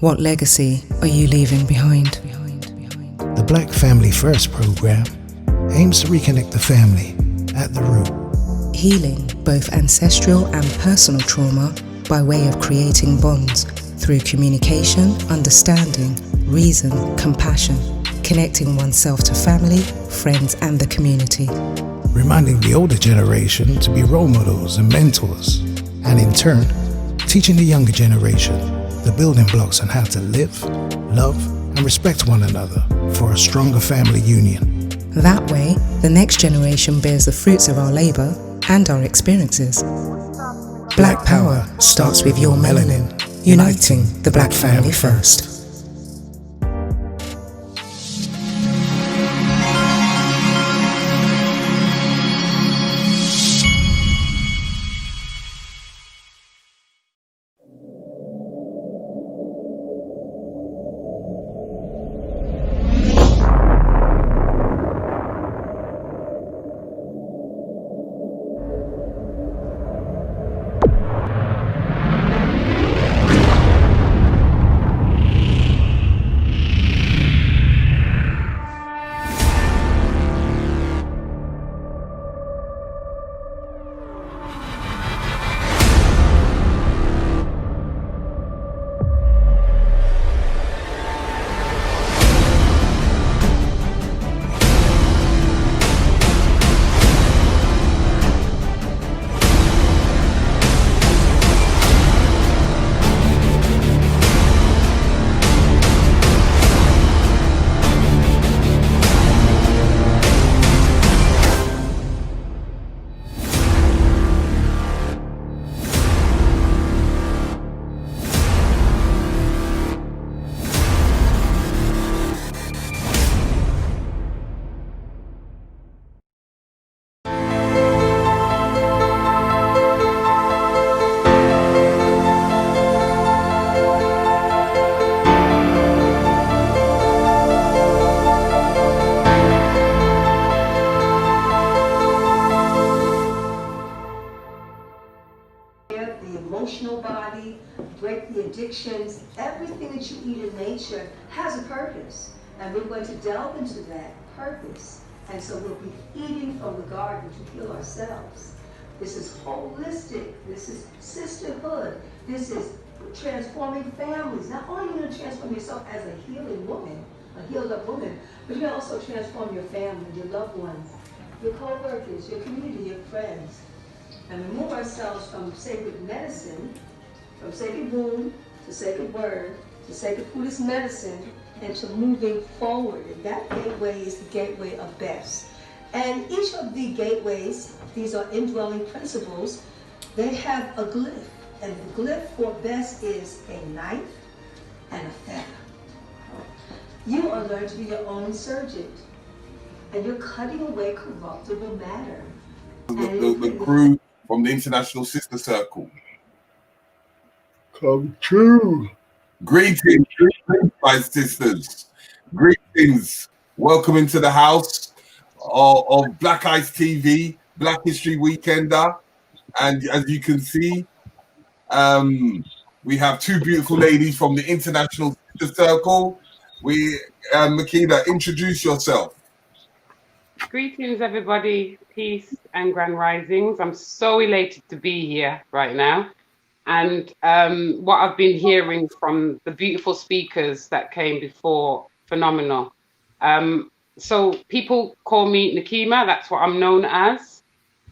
What legacy are you leaving behind? The Black Family First program aims to reconnect the family at the root. Healing both ancestral and personal trauma by way of creating bonds through communication, understanding, reason, compassion, connecting oneself to family, friends and the community. Reminding the older generation to be role models and mentors, and in turn, teaching the younger generation the building blocks on how to live, love, and respect one another for a stronger family union. That way, the next generation bears the fruits of our labor and our experiences. Black Power starts with your melanin, uniting the Black family first. Emotional body, break the addictions. Everything that you eat in nature has a purpose, and we're going to delve into that purpose. And so we'll be eating from the garden to heal ourselves. This is holistic. This is sisterhood. This is transforming families. Not only are you going to transform yourself as a healing woman, a healed up woman, but you can also transform your family, your loved ones, your co-workers, your community, your friends. And remove ourselves from sacred medicine, from sacred womb to sacred word to sacred Buddhist medicine, and to moving forward. And that gateway is the gateway of best. And each of the gateways, these are indwelling principles, they have a glyph. And the glyph for best is a knife and a feather. You are learning to be your own surgeon, and you're cutting away corruptible matter. The crew from the International Sister Circle. Come true. Greetings, my sisters. Greetings. Welcome into the house of Black Eyes TV, Black History Weekender. And as you can see, we have two beautiful ladies from the International Sister Circle. Makeda, introduce yourself. Greetings, everybody. Peace and grand risings. I'm so elated to be here right now. And what I've been hearing from the beautiful speakers that came before, phenomenal. So people call me Nakima. That's what I'm known as.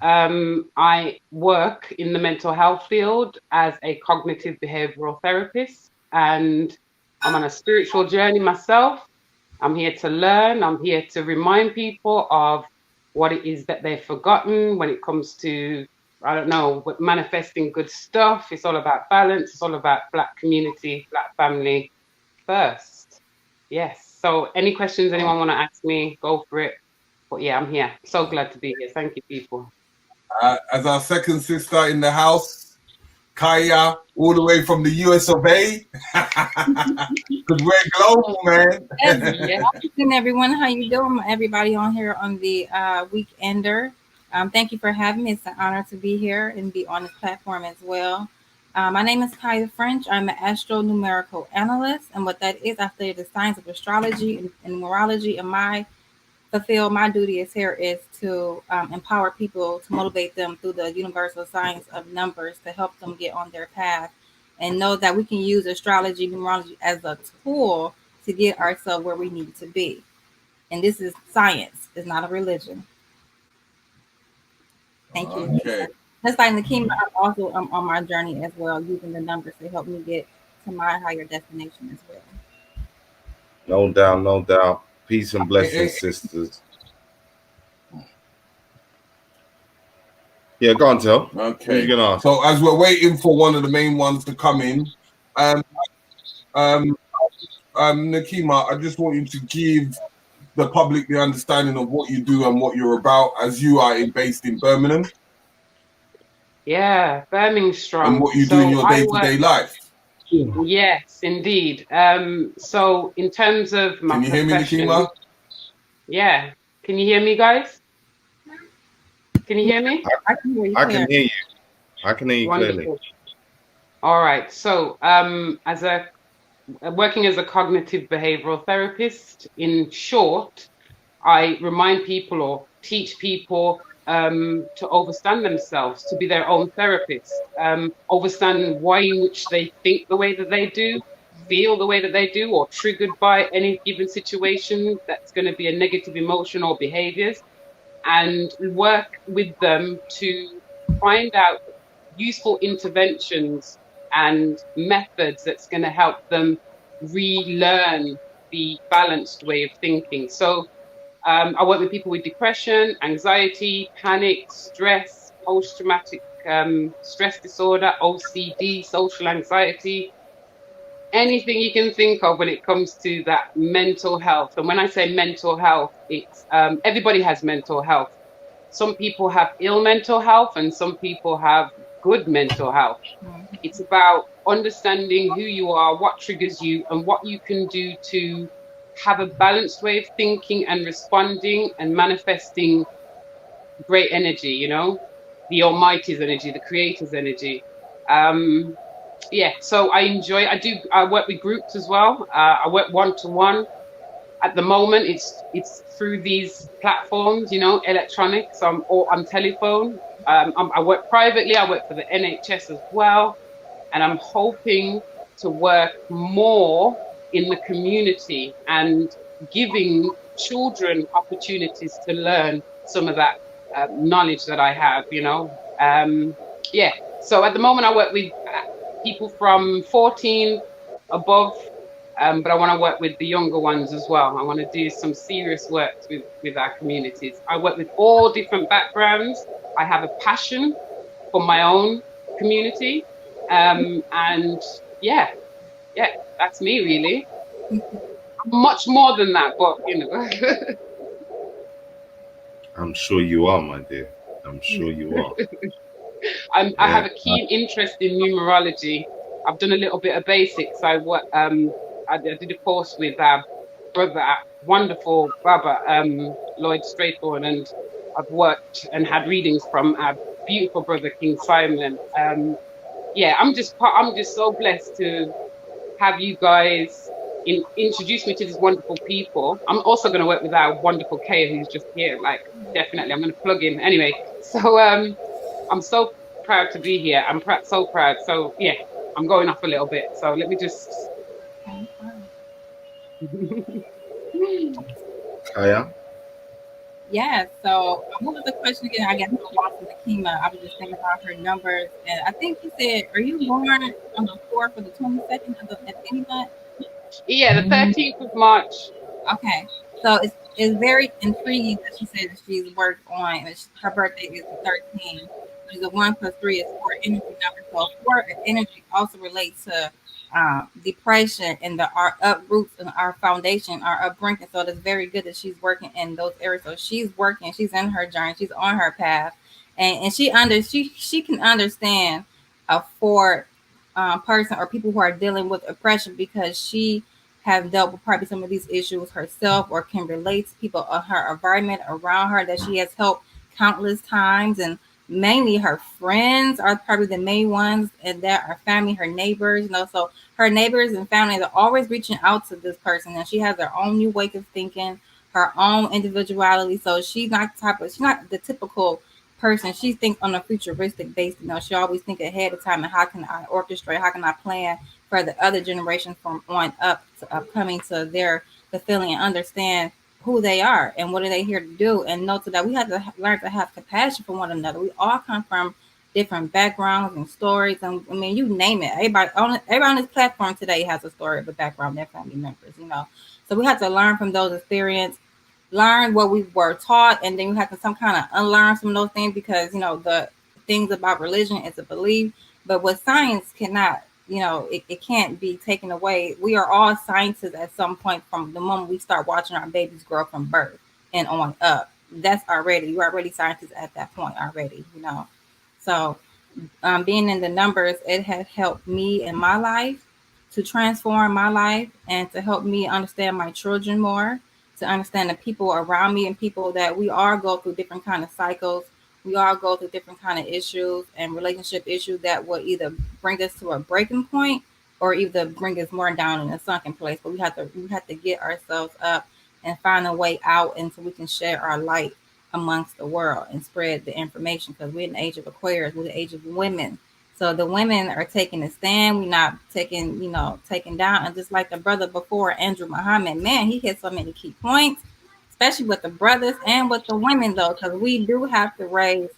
I work in the mental health field as a cognitive behavioral therapist. And I'm on a spiritual journey myself. I'm here to learn. I'm here to remind people of what it is that they've forgotten when it comes to, I don't know, manifesting good stuff. It's all about balance. It's all about Black community, Black family first. Yes. So any questions anyone want to ask me, go for it. But yeah, I'm here. So glad to be here. Thank you, people. As our second sister in the house, Kaya, all the way from the US of A. Because we're global, man. Yeah. And everyone, how you doing? Everybody on here on the Weekender. Thank you for having me. It's an honor to be here and be on this platform as well. My name is Kaya French. I'm an astronumerical analyst, and what that is, I study the science of astrology and numerology. And my duty is here is to empower people, to motivate them through the universal science of numbers to help them get on their path, and know that we can use astrology, numerology as a tool to get ourselves where we need to be. And this is science; it's not a religion. Thank you. Okay. Just like Nakima, I'm also on my journey as well, using the numbers to help me get to my higher destination as well. No doubt, no doubt. Peace and Eh, eh, blessings, sisters. Yeah, go on, tell. Who you Okay. gonna ask? So as we're waiting for one of the main ones to come in, um, um, Nakima, I just want you to give the public the understanding of what you do and what you're about, as you are based in Birmingham, Yeah, Birmingham and strong. what you do in So your I work. day-to-day life. Yes, indeed. So in terms of my Can you hear me, profession, Nakima? yeah. Can you hear me, guys? Can you hear me? I can hear you I clear. can hear you. I can hear you clearly. Wonderful. All right. So, as a working as a cognitive behavioral therapist, in short, I remind people or teach people to understand themselves, to be their own therapist, understand why in which they think the way that they do, feel the way that they do, or triggered by any given situation that's going to be a negative emotion or behaviors, and work with them to find out useful interventions and methods that's going to help them relearn the balanced way of thinking. So I work with people with depression, anxiety, panic, stress, post-traumatic stress disorder, OCD, social anxiety, anything you can think of when it comes to that mental health. And when I say mental health, it's everybody has mental health. Some people have ill mental health and some people have good mental health. It's about understanding who you are, what triggers you, and what you can do to have a balanced way of thinking and responding and manifesting great energy, the Almighty's energy, the Creator's energy. Um, yeah, so I work with groups as well. I work one to one. At the moment, it's through these platforms, electronics, or on telephone. I work privately. I work for the NHS as well, and I'm hoping to work more in the community and giving children opportunities to learn some of that knowledge that I have. Yeah. So at the moment, I work with people from 14 above, but I want to work with the younger ones as well. I want to do some serious work with our communities. I work with all different backgrounds. I have a passion for my own community. And yeah, that's me really. Much more than that, but I'm sure you are, my dear. I'm sure you are. I Yeah. have a keen interest in numerology. I've done a little bit of basics. I did a course with our brother, wonderful brother, Lloyd Strathorn, and I've worked and had readings from our beautiful brother King Simon. Yeah, I'm just so blessed to have you guys introduce me to these wonderful people. I'm also going to work with our wonderful Kaya who's just here. Like, definitely, I'm going to plug in anyway. So I'm so proud to be here. So proud. So yeah, I'm going off a little bit. So let me just. Kaya? Yeah, so what was the question again? I got lost in the Kima. I was just thinking about her numbers, and I think you said, "Are you born on the 4th or the 22nd of any month?" Yeah, the 13th of March. Okay, so it's very intriguing that she said that she's worked on, and her birthday is the 13th, which is a 1 plus 3 is 4 energy number. So 4 energy also relates to depression and our uproots and our foundation, our upbringing. So it's very good that she's working in those areas. So she's working, she's in her journey, she's on her path, and she can understand a 4 person or people who are dealing with oppression because she have dealt with probably some of these issues herself or can relate to people on her environment around her that she has helped countless times and mainly her friends are probably the main ones, and that her family, her neighbors, so her neighbors and family are always reaching out to this person, and she has her own new way of thinking, her own individuality. So she's not the typical person. She thinks on a futuristic basis. She always think ahead of time and how can I orchestrate, how can I plan for the other generation from on up to upcoming to their fulfilling and understand who they are and what are they here to do, and know to that we have to learn to have compassion for one another. We all come from different backgrounds and stories, and I mean, you name it. Everybody on this platform today has a story of a background, their family members. So we have to learn from those experiences, learn what we were taught, and then we have to some kind of unlearn some of those things, because the things about religion is a belief, but what science cannot, it can't be taken away. We are all scientists at some point from the moment we start watching our babies grow from birth and on up. You're already scientists at that point already. So being in the numbers, it has helped me in my life to transform my life and to help me understand my children more, to understand the people around me and people that we all go through different kind of cycles. We all go through different kind of issues and relationship issues that will either bring us to a breaking point or either bring us more down in a sunken place. But we have to get ourselves up and find a way out, and so we can share our light amongst the world and spread the information, because we're in the age of Aquarius, we're the age of women. So the women are taking a stand. We're not taking down. And just like the brother before, Andrew Muhammad, man, he hit so many key points, especially with the brothers and with the women, though, because we do have to raise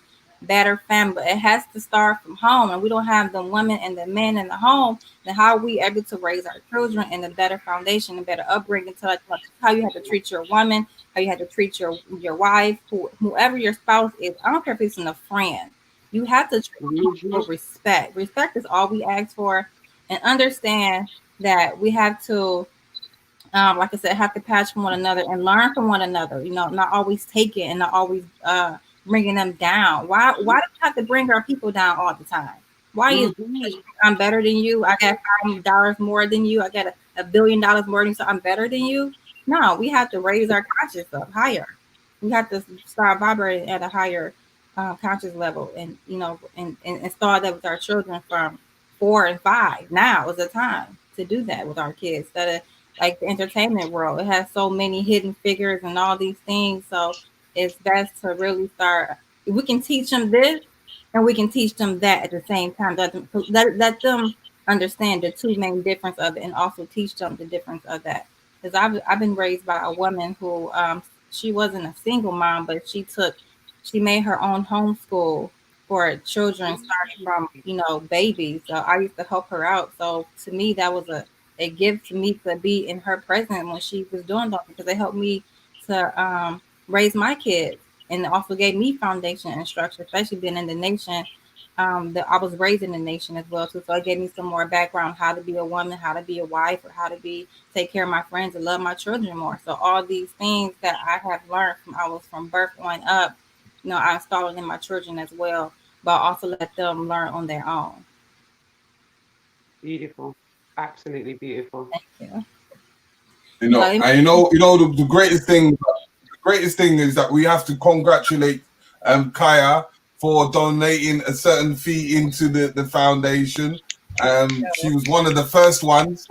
better family. It has to start from home, and we don't have the women and the men in the home. Then how are we able to raise our children in a better foundation, a better upbringing? To like how you have to treat your woman, how you have to treat your wife, whoever your spouse is. I don't care if it's in a friend. You have to treat people with respect. Respect is all we ask for, and understand that we have to, like I said, have to patch from one another and learn from one another. Not always take it and not always bringing them down. Why do we have to bring our people down all the time? Why is it because I'm better than you? I got $5 more than you. I got $1 billion more than you, so I'm better than you. No, we have to raise our conscious up higher. We have to start vibrating at a higher conscious level, and and start that with our children from 4 and 5. Now is the time to do that with our kids. That like the entertainment world, it has so many hidden figures and all these things. So it's best to really start. We can teach them this, and we can teach them that at the same time. Let them understand the two main difference of it, and also teach them the difference of that. Because I've been raised by a woman who she wasn't a single mom, but she made her own homeschool for children starting from babies. So I used to help her out. So to me, that was a gift to me to be in her presence when she was doing that, because it helped me to raise my kids, and it also gave me foundation and structure, especially being in the nation. That I was raised in the nation as well too. So it gave me some more background how to be a woman, how to be a wife, or how to take care of my friends and love my children more. So all these things that I have learned from birth on up, I installed in my children as well, but also let them learn on their own. Beautiful. Absolutely beautiful. Thank you. And the greatest thing is that we have to congratulate Kaya for donating a certain fee into the foundation. She was one of the first ones.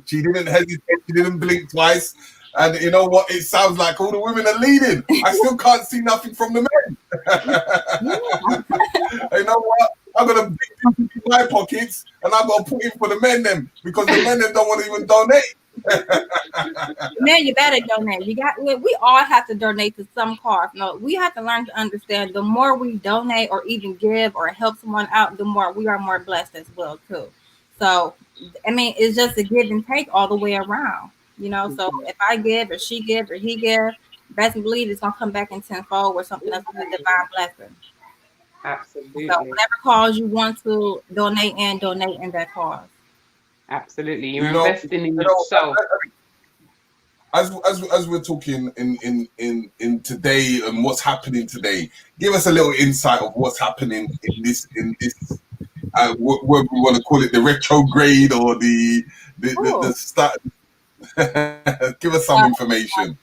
She didn't hesitate. She didn't blink twice. And you know what? It sounds like all the women are leading. I still can't see nothing from the men. You know what? I'm gonna in my pockets, and I'm gonna put in for the men then, because the men then don't want to even donate. Man, you better donate. We all have to donate to some cause. No, we have to learn to understand the more we donate or even give or help someone out, the more we are more blessed as well too. So I mean, it's just a give and take all the way around. So if I give or she give or he give, best believe it's gonna come back in tenfold or something that's a divine blessing. Absolutely. So whatever cause you want to donate in that cause. Absolutely. You're investing in yourself. As we're talking in today and what's happening today, give us a little insight of what's happening in this what we want to call it, the retrograde or the start. Give us some information.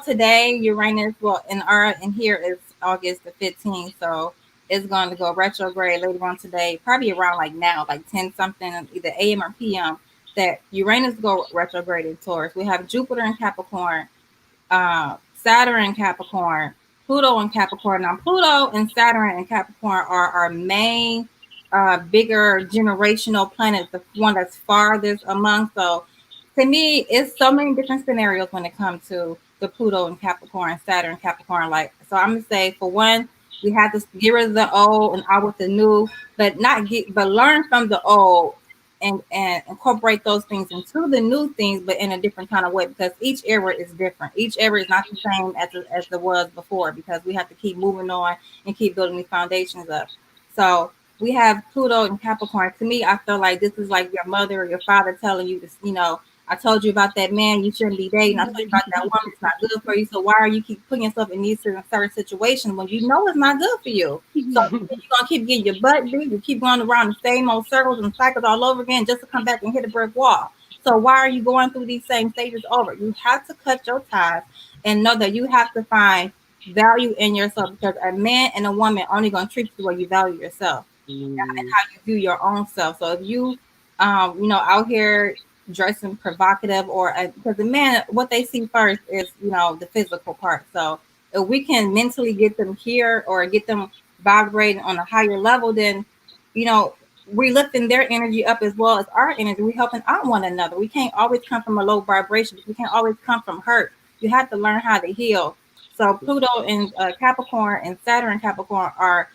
Today Uranus, in here is August the 15th. So it's going to go retrograde later on today, probably around like now, like 10 something, either AM or PM, that Uranus go retrograde in Taurus. We have Jupiter in Capricorn, Saturn in Capricorn, Pluto in Capricorn. Now, Pluto and Saturn and Capricorn are our main, bigger generational planets, the one that's farthest among. So, to me, it's so many different scenarios when it comes to the Pluto and Capricorn, Saturn, Capricorn. Like, so I'm gonna say, for one, we have to get rid of the old and out with the new, but not get, but learn from the old and incorporate those things into the new things, but in a different kind of way, because each era is different. Each era is not the same as it was before, because we have to keep moving on and keep building these foundations up. So we have Pluto and Capricorn. To me, I feel like this is like your mother or your father telling you this, I told you about that man you shouldn't be dating. I told you about that woman, it's not good for you. So why are you keep putting yourself in these certain situations when you know it's not good for you? So you're gonna keep getting your butt beat. You keep going around the same old circles and cycles all over again just to come back and hit a brick wall. So why are you going through these same stages over? You have to cut your ties and know that you have to find value in yourself, because a man and a woman only gonna treat you the way you value yourself and how you view your own self. So if you, out here dressing provocative, or because the man, what they see first is, the physical part. So if we can mentally get them here or get them vibrating on a higher level, then, you know, we're lifting their energy up as well as our energy. We're helping out one another. We can't always come from a low vibration. We can't always come from hurt. You have to learn how to heal. So Pluto and Capricorn and Saturn and Capricorn are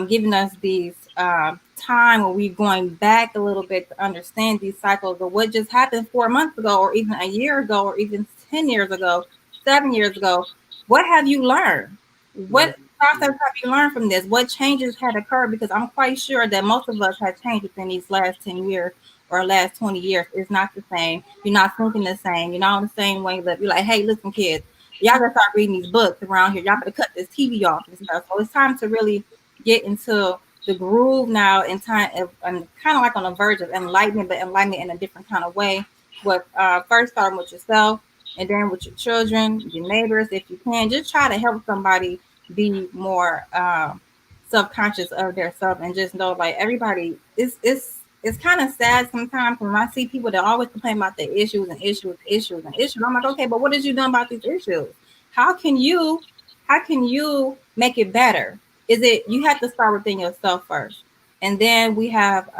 giving us these time where we're going back a little bit to understand these cycles of what just happened 4 months ago, or even a year ago, or even 10 years ago, 7 years ago. What have you learned? What process have you learned from this? What changes had occurred? Because I'm quite sure that most of us have changed within these last 10 years or last 20 years. It's not the same. You're not thinking the same. You're not on the same way that you're like, hey, listen, kids, y'all gotta start reading these books around here. Y'all better cut this TV off and stuff. So it's time to really get into the groove now in time, and kind of like on the verge of enlightenment, but enlightenment in a different kind of way. With first starting with yourself, and then with your children, your neighbors, if you can, just try to help somebody be more self-conscious of their self, and just know, like, everybody it's kind of sad sometimes when I see people that always complain about the issues and issues, issues and issues. I'm like, okay, but what is you doing about these issues? How can you make it better? Is it, you have to start within yourself first. And then we have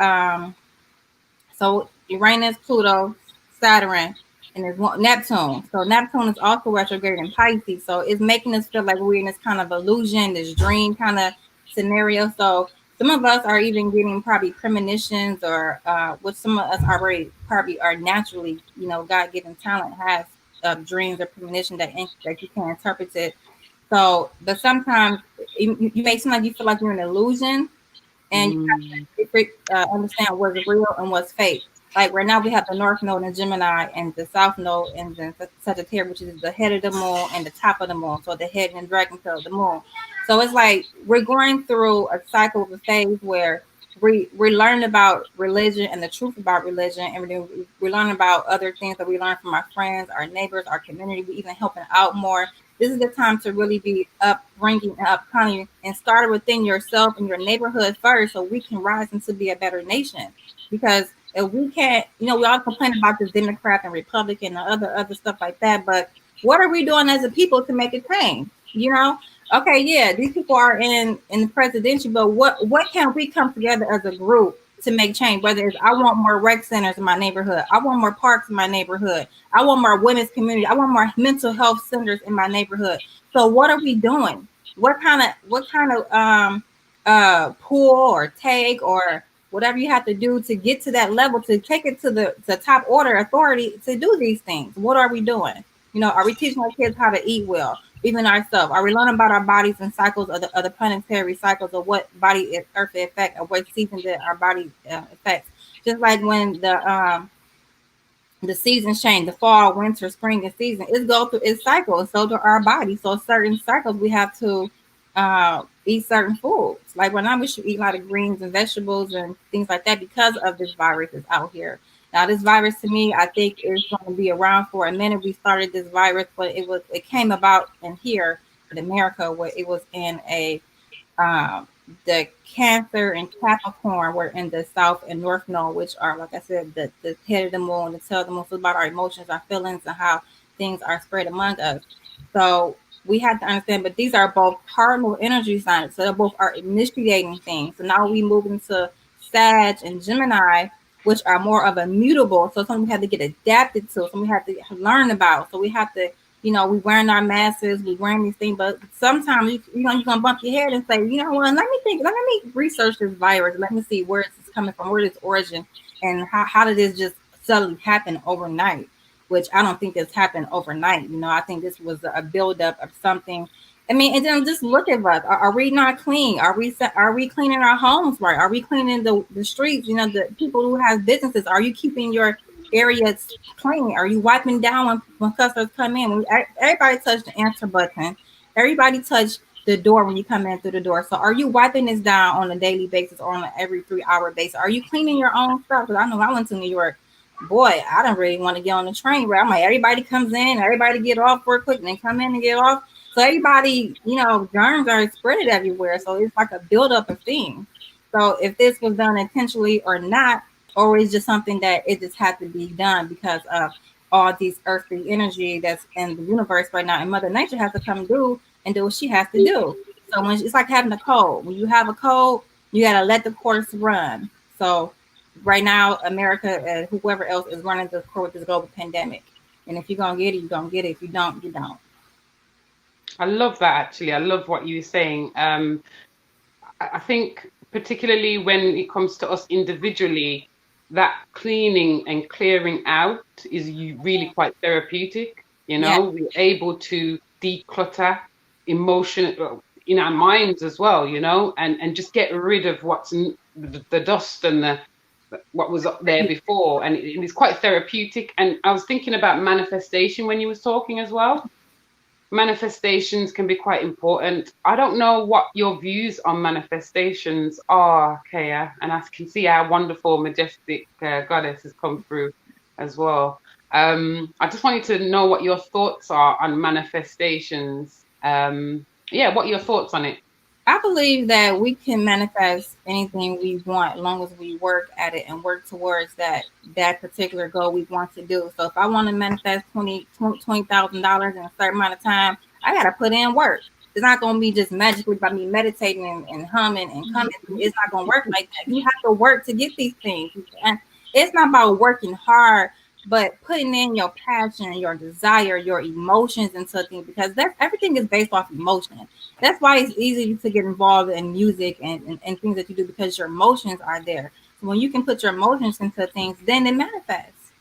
so Uranus, Pluto, Saturn, and there's one Neptune. So Neptune is also retrograde in Pisces. So it's making us feel like we're in this kind of illusion, this dream kind of scenario. So some of us are even getting probably premonitions, or what some of us already probably are naturally, God-given talent has dreams or premonition that you can interpret it. So, but sometimes you may seem like you feel like you're in an illusion, and you have to understand what's real and what's fake. Like right now, we have the North Node in Gemini and the South Node in the Sagittarius, which is the head of the moon and the top of the moon. So the head and dragon tail of the moon. So it's like we're going through a cycle of a phase where we learn about religion and the truth about religion, and we learn about other things that we learn from our friends, our neighbors, our community. We even helping out more. This is the time to really be upbringing and upcoming, and start within yourself and your neighborhood first, so we can rise into be a better nation. Because if we can't, we all complain about this Democrat and Republican and other stuff like that, but what are we doing as a people to make it change? Okay, yeah, these people are in the presidential, but what can we come together as a group to make change? Whether it's, I want more rec centers in my neighborhood, I want more parks in my neighborhood, I want more women's community, I want more mental health centers in my neighborhood. So what are we doing? What kind of pull or take or whatever you have to do to get to that level, to take it to the top order authority to do these things? What are we doing? Are we teaching our kids how to eat well? Even ourselves, are we learning about our bodies and cycles of the planetary cycles of what body earth effect, or what season that our body affects? Just like when the seasons change, the fall, winter, spring, and season, it goes through its cycle. So do our body. So certain cycles we have to eat certain foods. Like right now, we should eat a lot of greens and vegetables and things like that, because of this virus is out here. Now, this virus, to me, I think is going to be around for a minute. We started this virus, but it came about in here America, where it was in a um, the Cancer and Capricorn were in the South and North Node, which are, like I said, the head of the moon, the tail of the moon, so about our emotions, our feelings, and how things are spread among us. So we have to understand, but these are both cardinal energy signs, so they both are initiating things. So now we move into Sag and Gemini, which are more of a mutable. So something we have to get adapted to, something we have to learn about. So we have to, we wearing our masks, we wearing these things, but sometimes you're gonna bump your head and say, let me think, let me research this virus, let me see where it's coming from, where its origin, and how did this just suddenly happen overnight? Which I don't think this happened overnight. I think this was a buildup of something. I mean, and then just look at us. Are we not clean? Are we cleaning our homes right? Are we cleaning the streets? The people who have businesses. Are you keeping your areas clean? Are you wiping down when customers come in? Everybody touch the answer button. Everybody touch the door when you come in through the door. So are you wiping this down on a daily basis or on an every 3-hour basis? Are you cleaning your own stuff? Because I know I went to New York. Boy, I don't really want to get on the train where I'm like, everybody comes in, everybody get off for a quick, and then come in and get off. So everybody, germs are spread everywhere. So it's like a buildup of things. So if this was done intentionally or not, or it's just something that it just had to be done because of all these earthly energy that's in the universe right now, and Mother Nature has to come do and do what she has to do. So it's like having a cold. When you have a cold, you got to let the course run. So right now, America and whoever else is running this global pandemic. And if you're going to get it, you're going to get it. If you don't, you don't. I love that, actually. I love what you were saying. I think particularly when it comes to us individually, that cleaning and clearing out is really quite therapeutic. We're able to declutter emotion in our minds as well, and just get rid of what's the dust and what was up there before. And it's quite therapeutic. And I was thinking about manifestation when you was talking as well. Manifestations can be quite important. I don't know what your views on manifestations are, Kaya, and I can see our wonderful, majestic goddess has come through as well. I just wanted to know what your thoughts are on manifestations. What are your thoughts on it? I believe that we can manifest anything we want as long as we work at it and work towards that particular goal we want to do. So if I want to manifest $20,000 in a certain amount of time, I got to put in work. It's not going to be just magically by me meditating and humming and coming. It's not going to work like that. You have to work to get these things. And it's not about working hard, but putting in your passion, your desire, your emotions into things, because everything is based off emotion. That's why it's easy to get involved in music and things that you do, because your emotions are there. So when you can put your emotions into things, then it manifests.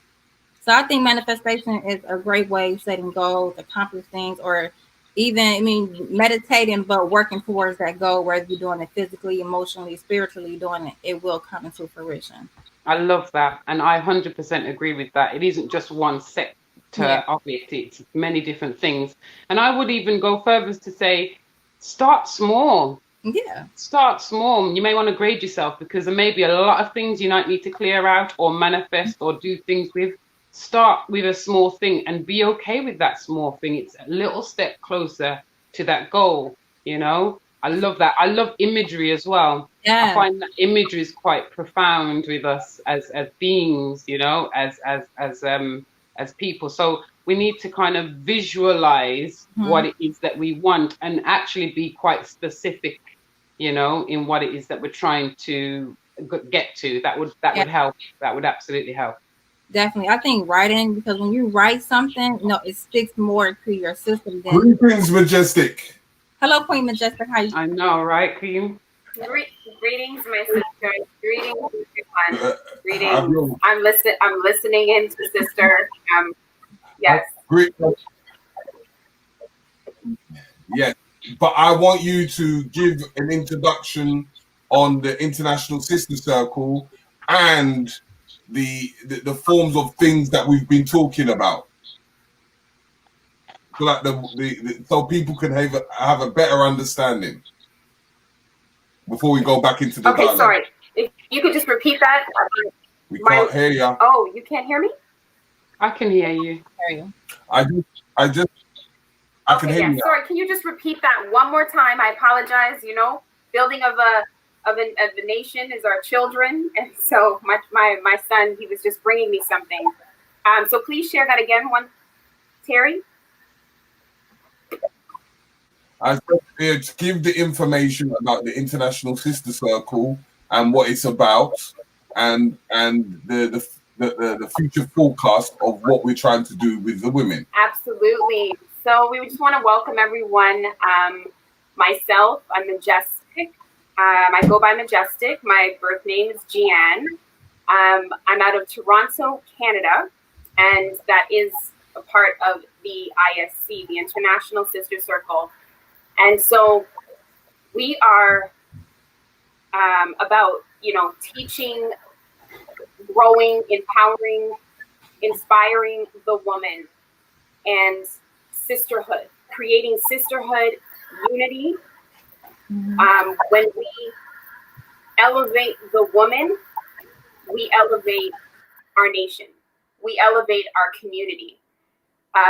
So I think manifestation is a great way of setting goals, accomplish things, or even, meditating, but working towards that goal, whether you're doing it physically, emotionally, spiritually, doing it, it will come into fruition. I love that. And I 100% agree with that. It isn't just one sector of it. It's many different things. And I would even go further to say, start small. Yeah. Start small. You may want to grade yourself because there may be a lot of things you might need to clear out or manifest or do things with. Start with a small thing and be okay with that small thing. It's a little step closer to that goal, I love that. I love imagery as well. Yeah. I find that imagery is quite profound with us as beings, as people. So we need to kind of visualize what it is that we want and actually be quite specific, in what it is that we're trying to get to. That would help. That would absolutely help. Definitely. I think writing, because when you write something, it sticks more to your system than. Greetings, Majestic. Hello, Queen Majestic. How you? I know, right, Queen? Greetings, my sister. Greetings, everyone. Greetings. I'm listening in to sister. Yes. Great. Yes, but I want you to give an introduction on the International Sister Circle and the forms of things that we've been talking about, so that so people can have a better understanding before we go back into the dialogue. Sorry. If you could just repeat that. We can't hear you. Oh, you can't hear me? I can hear you. Hear you. I can hear you now. Sorry, can you just repeat that one more time? I apologize. Building of a nation is our children, and so my son, he was just bringing me something. So please share that again, Terry. I said here to give the information about the International Sister Circle and what it's about, and the future forecast of what we're trying to do with the women. Absolutely. So we just want to welcome everyone. Myself, I'm Majestic. I go by Majestic. My birth name is Jeanne. I'm out of Toronto, Canada, and that is a part of the ISC, the International Sister Circle. And so we are about, teaching, growing, empowering, inspiring the woman, and sisterhood, creating sisterhood, unity. When we elevate the woman, we elevate our nation. We elevate our community.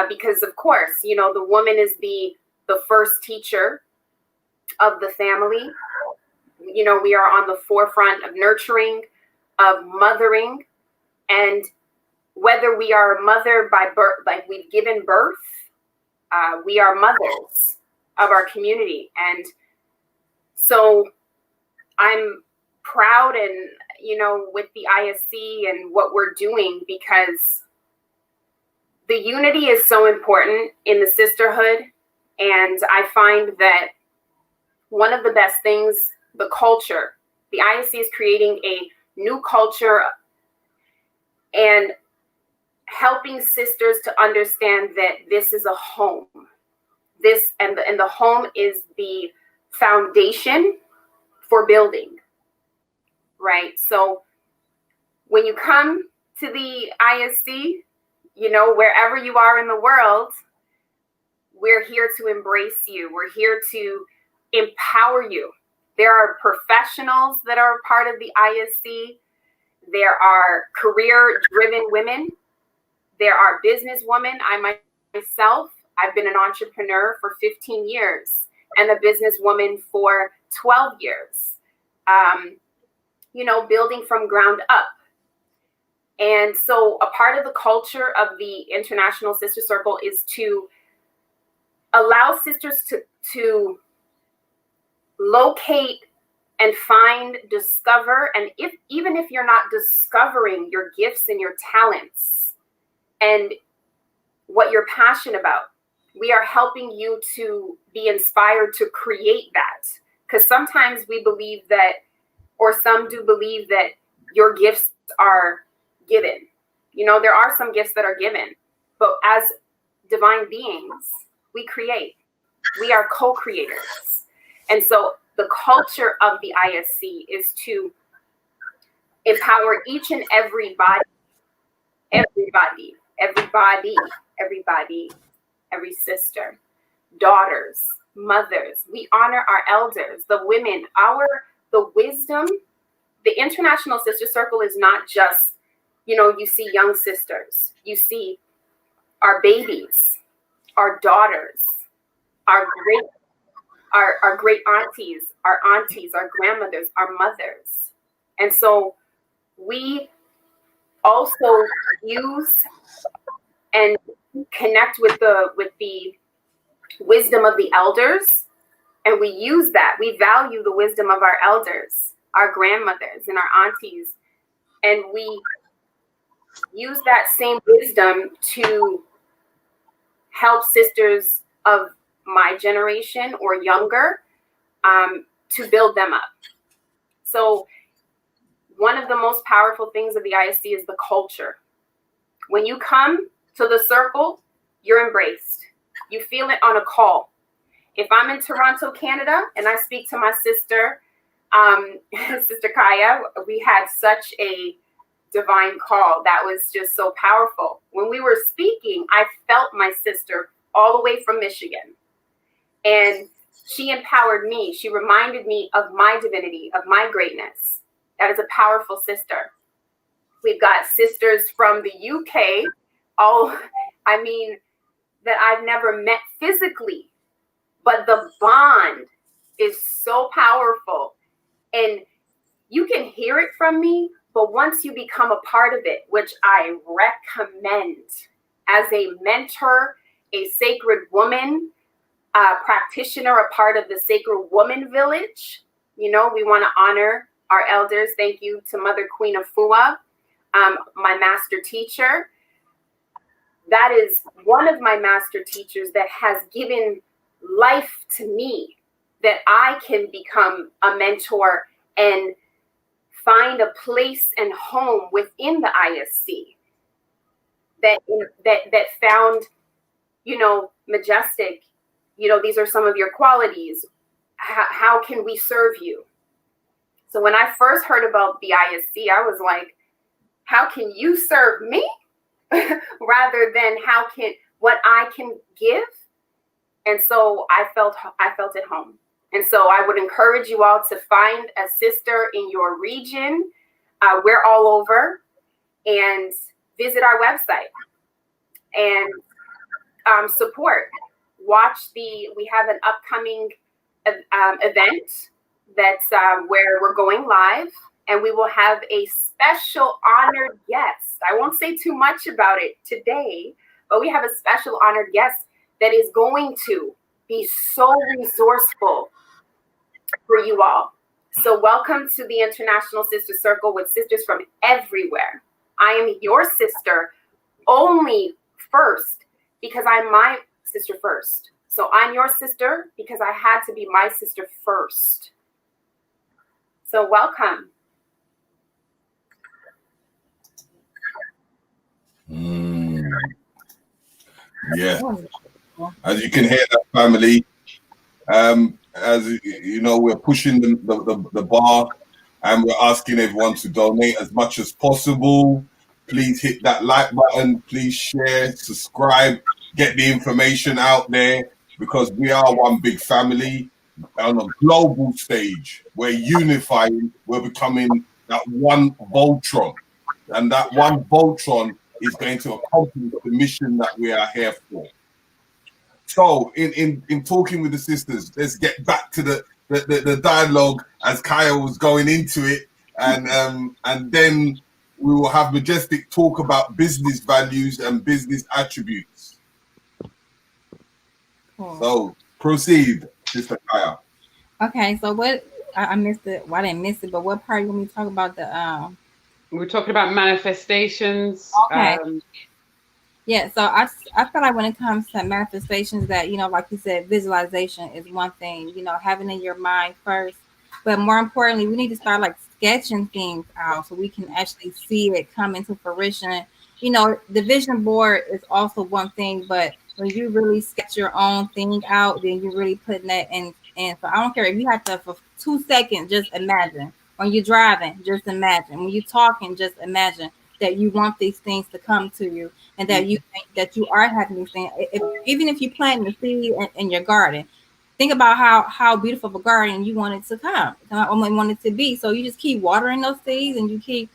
Because of course, the woman is the first teacher of the family. We are on the forefront of nurturing, of mothering, and whether we are a mother by birth, like we've given birth, we are mothers of our community. And so I'm proud and, with the ISC and what we're doing, because the unity is so important in the sisterhood. And I find that one of the best things, the culture, the ISC is creating a new culture and helping sisters to understand that this is a home. This and the home is the foundation for building, right? So when you come to the ISC, wherever you are in the world, we're here to embrace you. We're here to empower you. There are professionals that are part of the ISC. There are career-driven women. There are businesswomen. I myself, I've been an entrepreneur for 15 years and a businesswoman for 12 years, building from ground up. And so a part of the culture of the International Sister Circle is to allow sisters to locate and find, discover, and even if you're not discovering your gifts and your talents and what you're passionate about, we are helping you to be inspired to create that. Because sometimes we believe that, or some do believe that your gifts are given. There are some gifts that are given, but as divine beings, we create. We are co-creators. And so the culture of the ISC is to empower each and every sister, daughters, mothers. We honor our elders, the women, the wisdom. The International Sister Circle is not just, you see young sisters, you see our babies, our daughters, our great aunties, our grandmothers, our mothers. And so we also use and connect with the wisdom of the elders. And we use that. We value the wisdom of our elders, our grandmothers and our aunties. And we use that same wisdom to help sisters of my generation or younger, to build them up. So one of the most powerful things of the ISC is the culture. When you come to the circle, you're embraced. You feel it on a call. If I'm in Toronto, Canada, and I speak to my sister, Sister Kaya, we had such a divine call that was just so powerful. When we were speaking, I felt my sister all the way from Michigan. And she empowered me. She reminded me of my divinity, of my greatness. That is a powerful sister. We've got sisters from the UK. that I've never met physically, but the bond is so powerful. And you can hear it from me, but once you become a part of it, which I recommend as a mentor, a sacred woman, practitioner, a part of the Sacred Woman Village. You know, we want to honor our elders. Thank you to Mother Queen Afua, my master teacher. That is one of my master teachers that has given life to me, that I can become a mentor and find a place and home within the ISC that found, you know, Majestic, you know, these are some of your qualities. How can we serve you? So when I first heard about the ISC, I was like, how can you serve me? Rather than what I can give. And so I felt at home. And so I would encourage you all to find a sister in your region. We're all over, and visit our website and support. We have an upcoming event that's where we're going live, and we will have a special honored guest. I won't say too much about it today, but we have a special honored guest that is going to be so resourceful for you all. So welcome to the International Sister Circle with sisters from everywhere. I am your sister only first because I'm my sister first. So I'm your sister because I had to be my sister first. So welcome. Yeah. As you can hear, that family, as you know, we're pushing the bar, and we're asking everyone to donate as much as possible. Please hit that like button. Please share, subscribe, get the information out there, because we are one big family on a global stage. We're unifying. We're becoming that one Voltron, and that one Voltron is going to accomplish the mission that we are here for. So, in talking with the sisters, let's get back to the dialogue as Kaya was going into it, and then we will have Majestic talk about business values and business attributes. Cool. So, proceed, Sister Kaya. Okay, so what I missed it. Well, I didn't miss it, but what part you want me to talk about? We're talking about manifestations. Okay. Yeah, so I feel like when it comes to manifestations, that, you know, like you said, visualization is one thing, you know, having in your mind first. But more importantly, we need to start like sketching things out so we can actually see it come into fruition. You know, the vision board is also one thing, but when you really sketch your own thing out, then you're really putting that in. And so I don't care if you have to, for 2 seconds, just imagine. When you're driving, just imagine. When you're talking, just imagine that you want these things to come to you, and that you think that you are having these things. Even if you plant the seed in your garden, think about how beautiful of a garden you want it to come, only want it to be. So you just keep watering those seeds, and you keep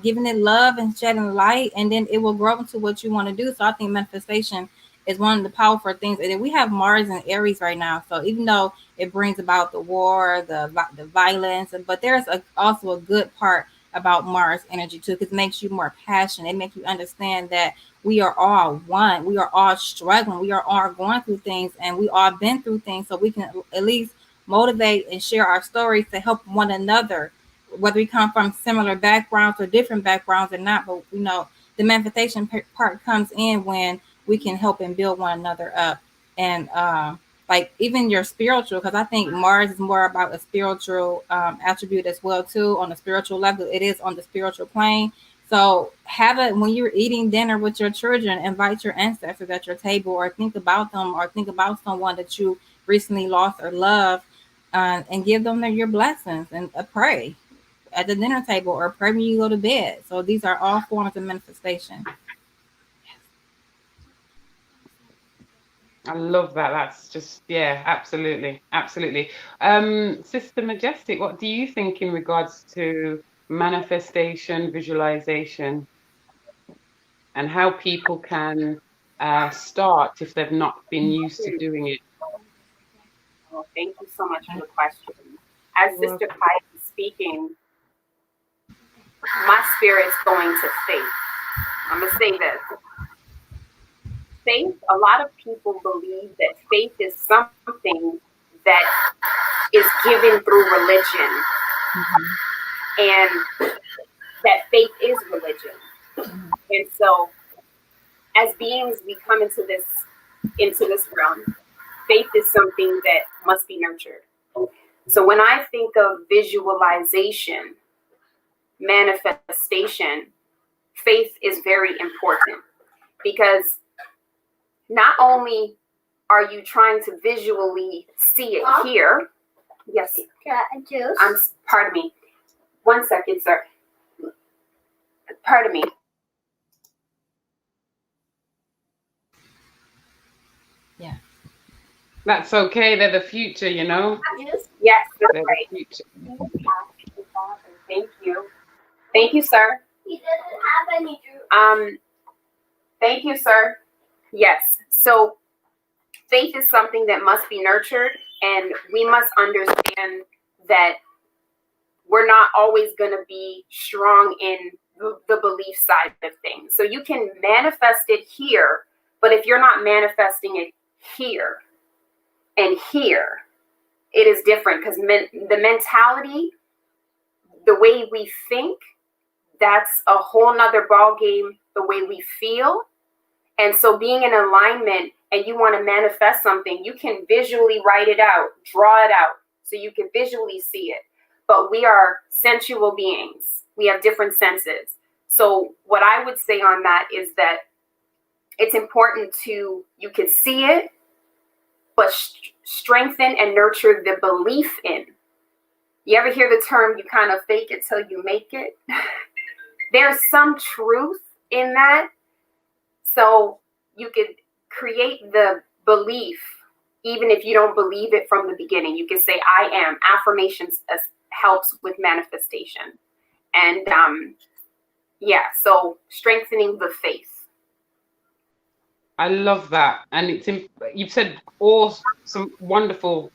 giving it love and shedding light, and then it will grow into what you want to do. So I think manifestation is one of the powerful things. And then we have Mars and Aries right now. So even though it brings about the war, the violence, but there's also a good part about Mars energy too, because it makes you more passionate. It makes you understand that we are all one. We are all struggling. We are all going through things, and we all been through things. So we can at least motivate and share our stories to help one another, whether we come from similar backgrounds or different backgrounds or not. But you know, the manifestation part comes in when we can help and build one another up. And like even your spiritual, because I think Mars is more about a spiritual attribute as well too. On the spiritual level, it is on the spiritual plane. So have it when you're eating dinner with your children, invite your ancestors at your table, or think about them, or think about someone that you recently lost or love, and give them your blessings, and pray at the dinner table, or pray when you go to bed. So these are all forms of manifestation. I love that. That's just, yeah, absolutely. Sister Majestic, what do you think in regards to manifestation, visualization, and how people can start if they've not been used to doing it? Well, thank you so much for the question. As Sister Kai is speaking, my spirit's going to faith. I'm going to say this. Faith, a lot of people believe that faith is something that is given through religion. And that faith is religion. And so as beings, we come into this realm. Faith is something that must be nurtured. So when I think of visualization, manifestation, faith is very important, because not only are you trying to visually see it here. Yes. Pardon me. 1 second, sir. Pardon me. Yeah. That's okay. They're the future, you know. Yes, that's They're right. the future. Thank you. Thank you, sir. He doesn't have any juice. Thank you, sir. Yes. So faith is something that must be nurtured, and we must understand that we're not always going to be strong in the belief side of things. So you can manifest it here, but if you're not manifesting it here and here, it is different, because the mentality, the way we think, that's a whole nother ball game, the way we feel. And so being in alignment and you want to manifest something, you can visually write it out, draw it out, so you can visually see it. But we are sensual beings. We have different senses. So what I would say on that is that it's important you can see it, but strengthen and nurture the belief in. You ever hear the term, you kind of fake it till you make it? There's some truth in that. So you could create the belief, even if you don't believe it from the beginning. You can say, I am. Affirmations helps with manifestation. And so strengthening the faith. I love that. And you've said all some wonderful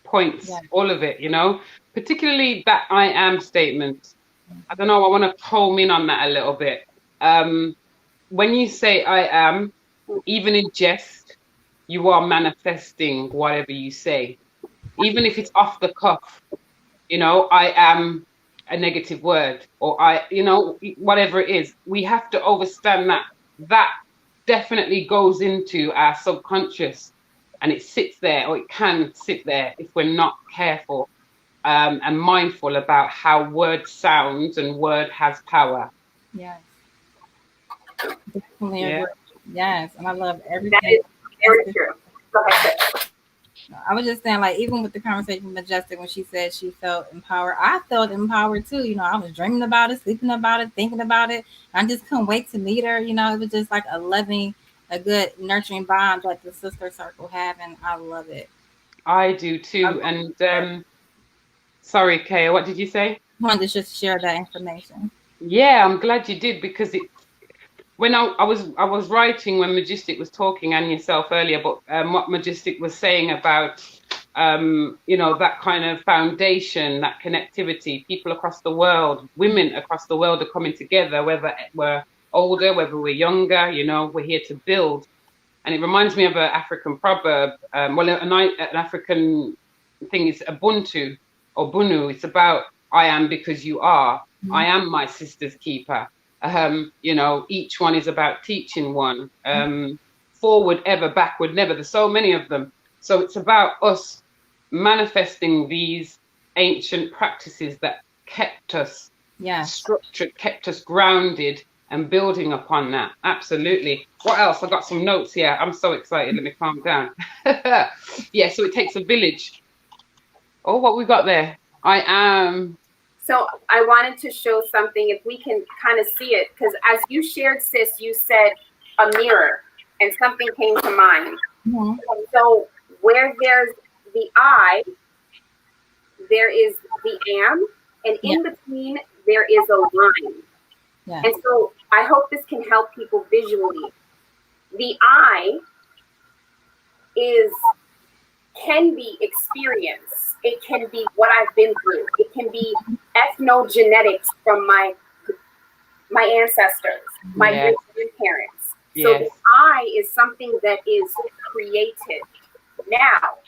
points, all of it, you know, particularly that I am statement. I don't know, I want to home in on that a little bit. When you say I am, even in jest, you are manifesting whatever you say. Even if it's off the cuff, you know, I am a negative word, or whatever it is, we have to understand that definitely goes into our subconscious, and it sits there, or it can sit there if we're not careful and mindful about how word sounds, and word has power. Yes. Definitely agree. Yes, and I love everything. That is very true. Go ahead. I was just saying, like, even with the conversation with Majestic, when she said she felt empowered, I felt empowered too. You know, I was dreaming about it, sleeping about it, thinking about it. I just couldn't wait to meet her. You know, it was just like a good nurturing bond like the sister circle have, and I love it. I do too. And sorry, Kay, what did you say? I wanted to just share that information. Yeah, I'm glad you did, because when I was writing when Majestic was talking, and yourself earlier, but what Majestic was saying about that kind of foundation, that connectivity, people across the world, women across the world are coming together, whether we're older, whether we're younger, we're here to build. And it reminds me of an African proverb. An African thing is Ubuntu or Bunu. It's about I am because you are. Mm-hmm. I am my sister's keeper. Each one is about teaching one. Forward ever, backward never. There's so many of them. So it's about us manifesting these ancient practices that kept us structured, kept us grounded, and building upon that. Absolutely. What else? I got some notes here. I'm so excited. Let me calm down. Yeah, so it takes a village. Oh, what we got there? I am. So I wanted to show something, if we can kind of see it, because as you shared, sis, you said a mirror, and something came to mind. Mm-hmm. So where there's the I, there is the am, and in between there is a line. Yeah. And so I hope this can help people visually. The I can be experience. It can be what I've been through. It can be ethnogenetics from my ancestors, my Yes. great grandparents. So Yes. the I is something that is created. Now,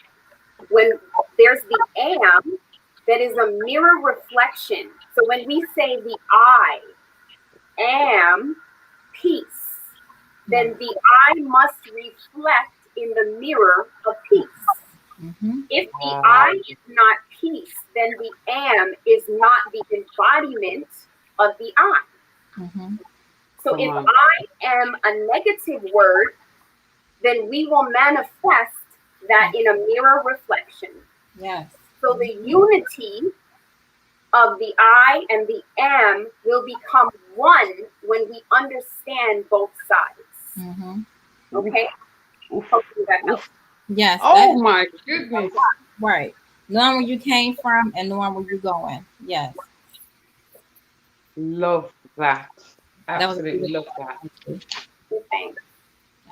when there's the am, that is a mirror reflection. So when we say the I am peace, then the I must reflect in the mirror of peace. If the I is not peace, then the am is not the embodiment of the I. So if I am a negative word, then we will manifest that in a mirror reflection. Yes. So the unity of the I and the am will become one when we understand both sides. Okay? Hopefully that helps. Yes. Oh my goodness. Right. Knowing where you came from and knowing where you're going. Yes. Love that. Absolutely That was love that. Thanks.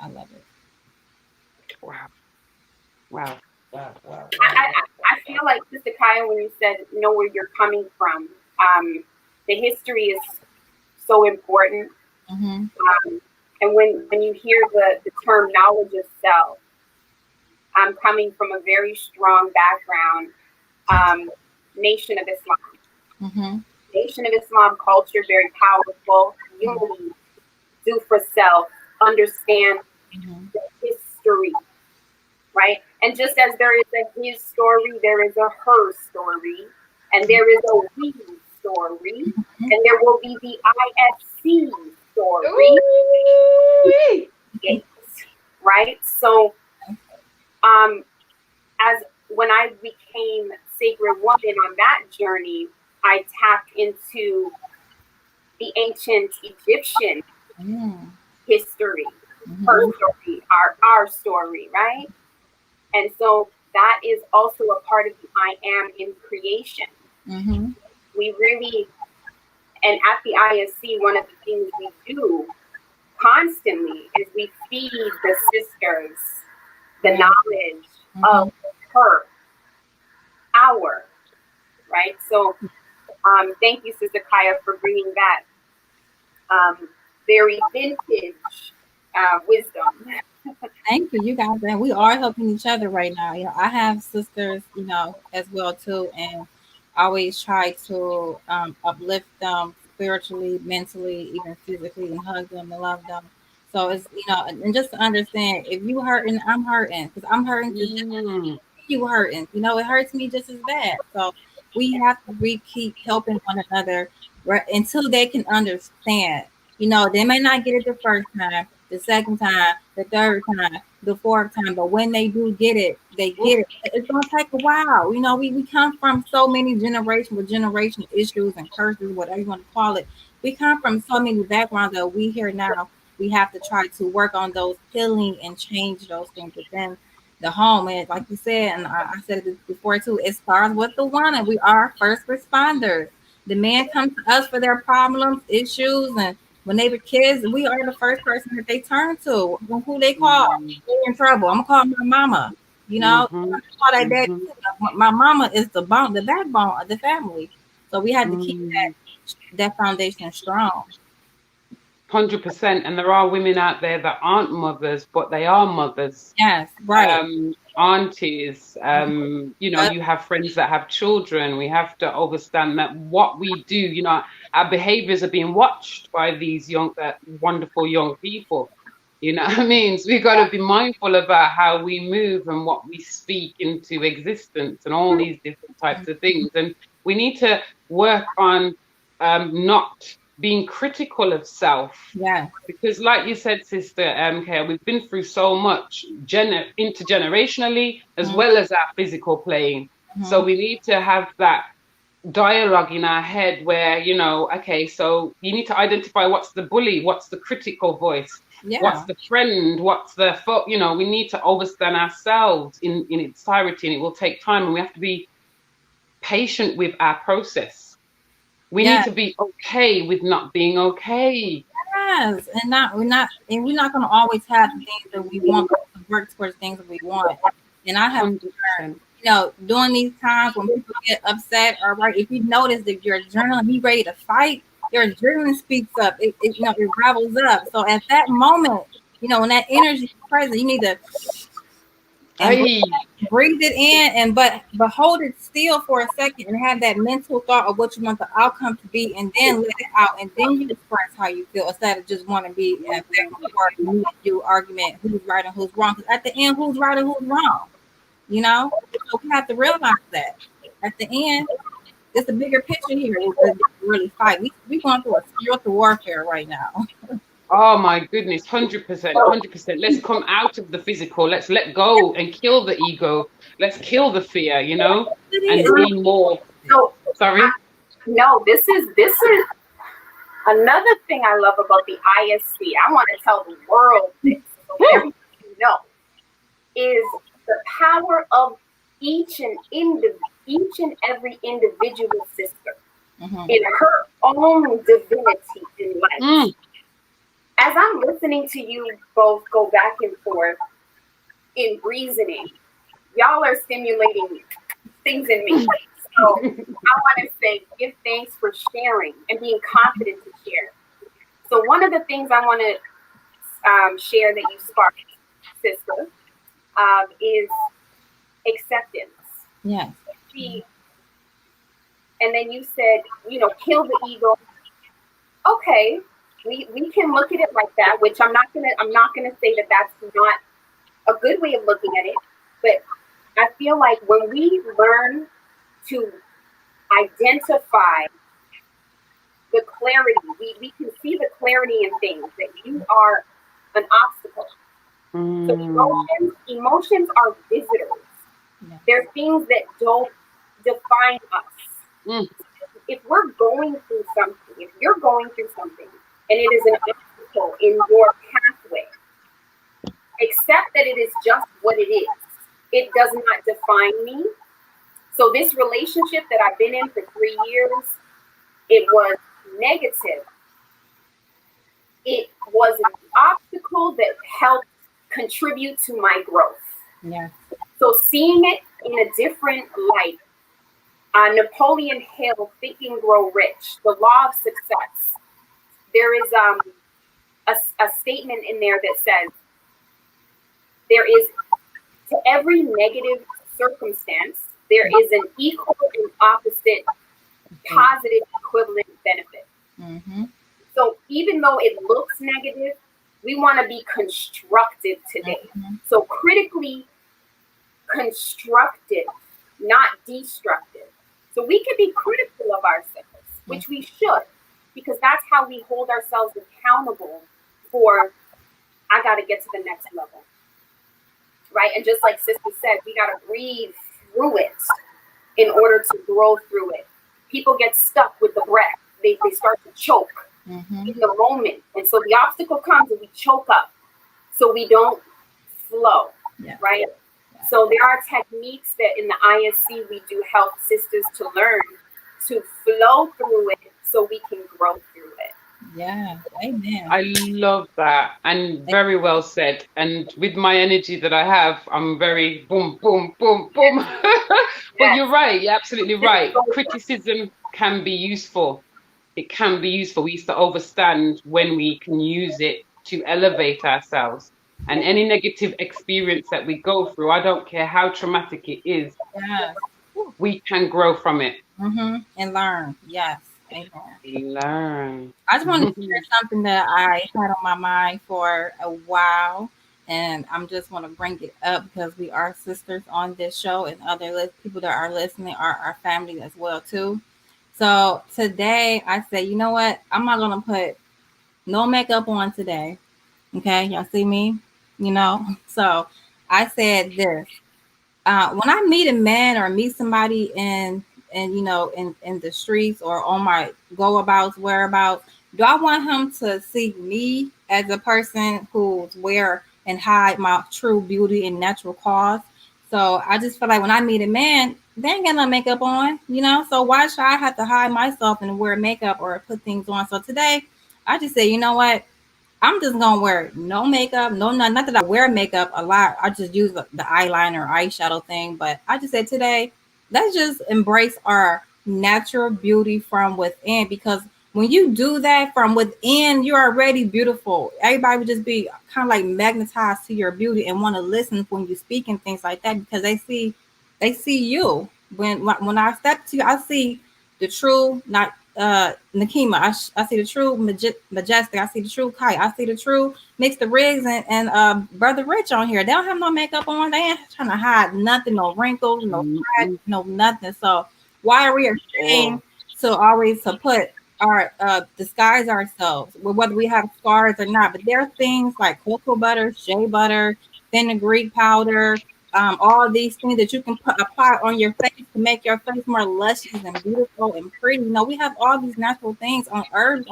I love it. Wow. Wow. I feel like, Sister Kaya, when you said know where you're coming from, the history is so important. And when you hear the term knowledge of self, I'm coming from a very strong background, Nation of Islam. Nation of Islam culture, very powerful. Unity, do for self, understand the history, right? And just as there is a his story, there is a her story, and there is a we story, and there will be the ISC story. Right? So as when I became Sacred Woman on that journey, I tapped into the ancient Egyptian history, her story, our story, right? And so that is also a part of the I am in creation. We really, and at the ISC, one of the things we do constantly is we feed the sisters the knowledge of her, our, right? So thank you, Sister Kaya, for bringing that very vintage wisdom. Thank you, you guys, and we are helping each other right now. You know, I have sisters, you know, as well too, and I always try to uplift them spiritually, mentally, even physically, and hug them and love them. So it's, you know, and just to understand, if you hurting, I'm hurting because I'm hurting just you hurting. You know, it hurts me just as bad. So we have to keep helping one another right until they can understand. You know, they may not get it the first time, the second time, the third time, the fourth time, but when they do get it, they get it. It's gonna take a while. You know, we come from so many generations with generation issues and curses, whatever you want to call it. We come from so many backgrounds that we here now. We have to try to work on those healing and change those things within the home. And like you said, and I said it before too, it starts with the woman. We are first responders. The man comes to us for their problems, issues, and when they were kids, we are the first person that they turn to. Who they call? They're in trouble. I'm gonna call my mama. You know, I'm gonna call that daddy. My mama is the backbone of the family. So we had to keep that foundation strong. 100%. And there are women out there that aren't mothers, but they are mothers. Yes, right. Aunties, you know, you have friends that have children. We have to understand that what we do, you know, our behaviors are being watched by these wonderful young people. You know what I mean? So we've got to be mindful about how we move and what we speak into existence and all these different types of things. And we need to work on not being critical of self. Yeah. Because like you said, Sister Kaya, we've been through so much intergenerationally as well as our physical playing. So we need to have that dialogue in our head where, you know, okay, so you need to identify what's the bully, what's the critical voice, what's the friend, what's the you know, we need to understand ourselves in its entirety, and it will take time, and we have to be patient with our process. We need to be okay with not being okay. Yes, and we're not going to always have the things that we want, but to work towards things that we want. And I have 100%. during these times when people get upset, or right, if you notice that your adrenaline, be ready to fight, your adrenaline speaks up. It ravels up. So at that moment, when that energy is present, you need to and breathe it in, but hold it still for a second and have that mental thought of what you want the outcome to be, and then let it out, and then you express how you feel instead of just want to be in a back and forth you argument who's right and who's wrong. Because at the end, who's right and who's wrong? So we have to realize that at the end, it's a bigger picture here. To really fight. We going through a spiritual warfare right now. Oh my goodness, 100%, 100%. Let's come out of the physical. Let's let go and kill the ego. Let's kill the fear, and be more. So, sorry. No, this is another thing I love about the ISC. I want to tell the world this, so everybody is the power of each and every individual sister in her own divinity in life. As I'm listening to you both go back and forth in reasoning, y'all are stimulating things in me. So I want to say, give thanks for sharing and being confident to share. So one of the things I want to share that you sparked, sister, is acceptance. Yeah. And then you said, kill the ego. Okay. We can look at it like that, which I'm not gonna say that that's not a good way of looking at it, but I feel like when we learn to identify the clarity, we can see the clarity in things, that you are an obstacle. So emotions are visitors. Yeah. They're things that don't define us. If we're going through something, if you're going through something, and it is an obstacle in your pathway, accept that it is just what it is. It does not define me. So this relationship that I've been in for 3 years, it was negative. It was an obstacle that helped contribute to my growth. Yeah. So seeing it in a different light, Napoleon Hill, Think and Grow Rich, the law of success. There is a statement in there that says, there is, to every negative circumstance, there is an equal and opposite positive equivalent benefit. So even though it looks negative, we want to be constructive today. So critically constructive, not destructive. So we can be critical of ourselves, which we should, because that's how we hold ourselves accountable for, I got to get to the next level, right? And just like Sister said, we got to breathe through it in order to grow through it. People get stuck with the breath. They start to choke in the moment. And so the obstacle comes and we choke up so we don't flow, right? So there are techniques that in the ISC we do help sisters to learn to flow through it so we can grow through it. Yeah, amen. I love that, and very well said. And with my energy that I have, I'm very boom, boom, boom, boom. But you're right. You're absolutely right. Criticism can be useful. It can be useful. We used to overstand when we can use it to elevate ourselves. And any negative experience that we go through, I don't care how traumatic it is, we can grow from it. And learn. Yes. Amen. Learn. I just want to share something that I had on my mind for a while, and I'm just want to bring it up because we are sisters on this show, and other people that are listening are our family as well too. So today I said, you know what? I'm not gonna put no makeup on today. Okay, y'all see me? So I said this. When I meet a man or meet somebody in the streets or on my whereabouts, do I want him to see me as a person who's wear and hide my true beauty and natural cause? So I just feel like when I meet a man, they ain't got no makeup on, so why should I have to hide myself and wear makeup or put things on? So today I just say, you know what? I'm just gonna wear no makeup, no not that I wear makeup a lot. I just use the eyeliner, eyeshadow thing. But I just said today, let's just embrace our natural beauty from within, because when you do that from within, you're already beautiful. Everybody would just be kind of like magnetized to your beauty and want to listen when you speak and things like that, because they see you. When I step to you, I see the true, not Nakima. I see the true Majestic. I see the true Kai. I see the true Mr. Riggs and Brother Rich on here. They don't have no makeup on. They ain't trying to hide nothing, no wrinkles, no scratch, no nothing. So why are we ashamed to always to put our disguise ourselves, whether we have scars or not? But there are things like cocoa butter, shea butter, fenugreek powder, all these things that you can apply on your face to make your face more luscious and beautiful and pretty. You know, we have all these natural things on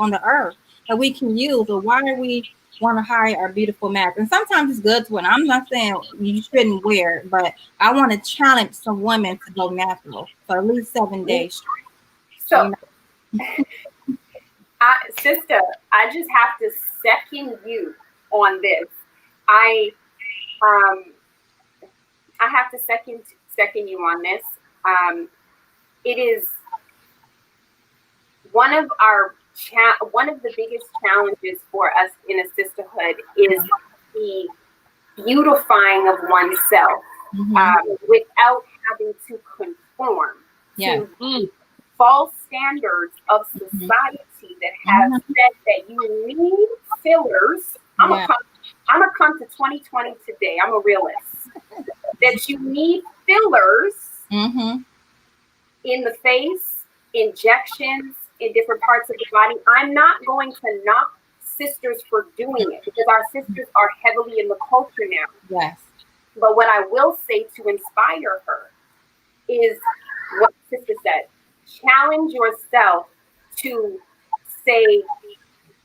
the earth that we can use. So why are we want to hide our beautiful mask? And sometimes it's good to wear. I'm not saying you shouldn't wear it, but I want to challenge some women to go natural for at least 7 days straight. So, you know? Sister, I just have to second you on this. I have to second you on this. It is one of the biggest challenges for us in a sisterhood is the beautifying of oneself without having to conform to false standards of society that have said that you need fillers. I'm gonna come to 2020 today. I'm a realist. That you need fillers in the face, injections in different parts of the body. I'm not going to knock sisters for doing it, because our sisters are heavily in the culture now. Yes. But what I will say to inspire her is what sister said. Challenge yourself to say,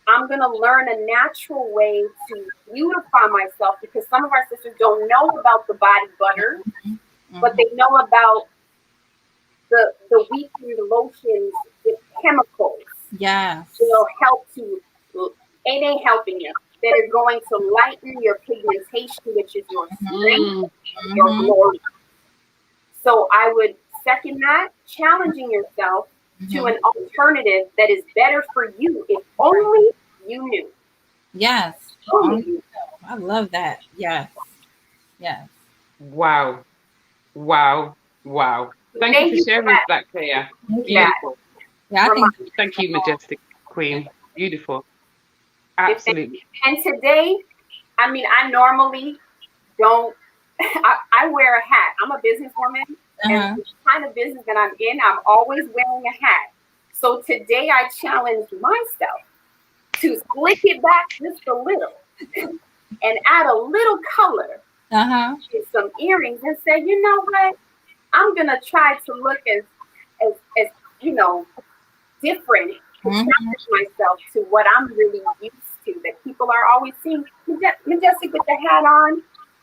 I'm going to learn a natural way to beautify myself, because some of our sisters don't know about the body butter, but they know about the weakened lotions with chemicals. Yes. Will help to, it ain't helping you. That are going to lighten your pigmentation, which is your strength, your glory. So I would second that, challenging yourself to an alternative that is better for you, if only you knew. Yes. I love that. Yes. Yes. Wow. Thank you for sharing that, Claire. Beautiful. Yeah, Thank you, Majestic Queen. Beautiful. Absolutely. And today, I mean, I normally don't, I wear a hat. I'm a businesswoman, and the kind of business that I'm in, I'm always wearing a hat. So today I challenged myself to slick it back just a little and add a little color with some earrings and say, you know what? I'm going to try to look as you know, different, to challenge myself to what I'm really used to, that people are always seeing Majestic with the hat on,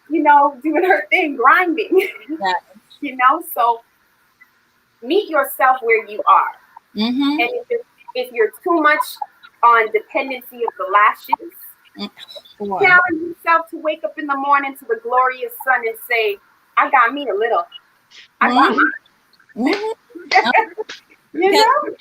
you know, doing her thing, grinding, you know. So meet yourself where you are. And if you're too much on dependency of the lashes, challenge yourself to wake up in the morning to the glorious sun and say, I got me a little. I got mine. You know?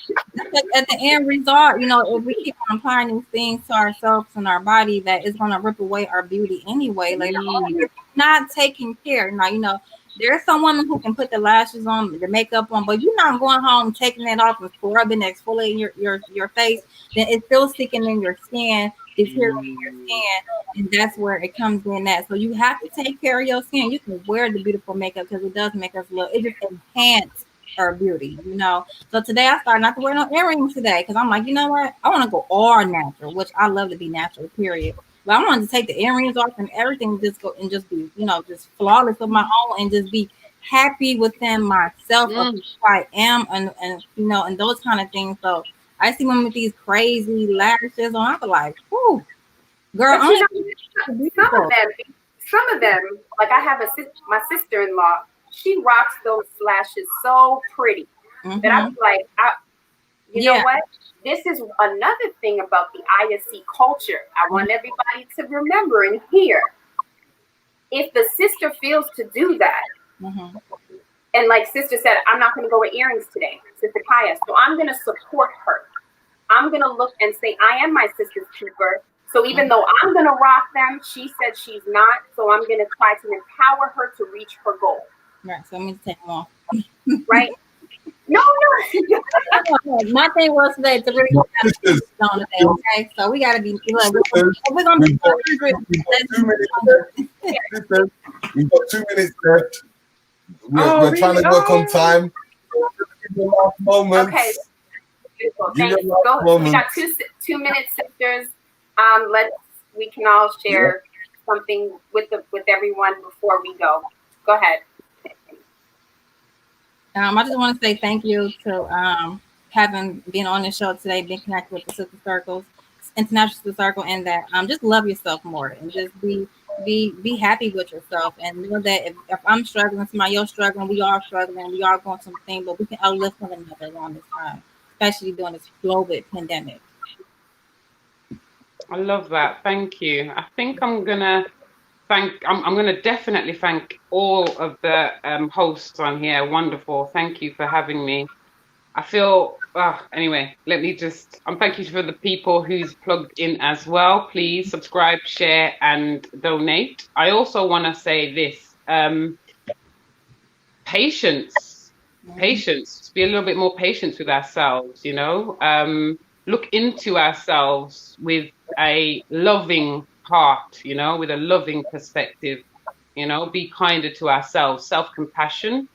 At the end result, you know, if we keep on applying these things to ourselves and our body, that is going to rip away our beauty anyway later on. If not taking care. Now, you know, there's some women who can put the lashes on, the makeup on, but you're not going home taking it off and scrubbing, exfoliating your face, then it's still sticking in your skin, deteriorating your skin, and that's where it comes in at. So you have to take care of your skin. You can wear the beautiful makeup because it does make us look, it just enhances our beauty, you know. So today I started not to wear no earrings today, because I'm like, you know what, I want to go all natural, which I love to be natural, period. But I wanted to take the earrings off and everything, just go and just be, you know, just flawless of my own, and just be happy within myself of who I am, and you know, and those kind of things. So I see women with these crazy lashes on, I be like, whoo, girl, some of them, like I have my sister-in-law, she rocks those lashes so pretty that I'm like, you know what? this is another thing about the ISC culture. I want everybody to remember and hear. If the sister feels to do that, and like sister said, I'm not going to go with earrings today, Sister Kaya, so I'm going to support her. I'm going to look and say, I am my sister's keeper. So even though I'm going to rock them, she said she's not. So I'm going to try to empower her to reach her goal. Right. So I'm going to take them off. Right. No. My thing was today to really on today, okay? So we got to be, like, we're going to be 100. We've got 2 minutes left. We're trying to work on time. Okay. Beautiful. Thanks. Go. We got 2 minutes, sisters. We can all share something with everyone before we go. Go ahead. I just want to say thank you to having been on the show today, being connected with the Sister Circles, International Sister Circle, and that just love yourself more and just be happy with yourself and know that if I'm struggling, somebody you're struggling, we are struggling, we are going through something, but we can uplift one another along this time, especially during this global pandemic. I love that. Thank you. I think I'm gonna definitely thank all of the hosts on here. Wonderful. Thank you for having me. I feel anyway, thank you for the people who's plugged in as well. Please subscribe, share, and donate. I also want to say this, patience, be a little bit more patient with ourselves, look into ourselves with a loving heart, with a loving perspective, be kinder to ourselves, self-compassion,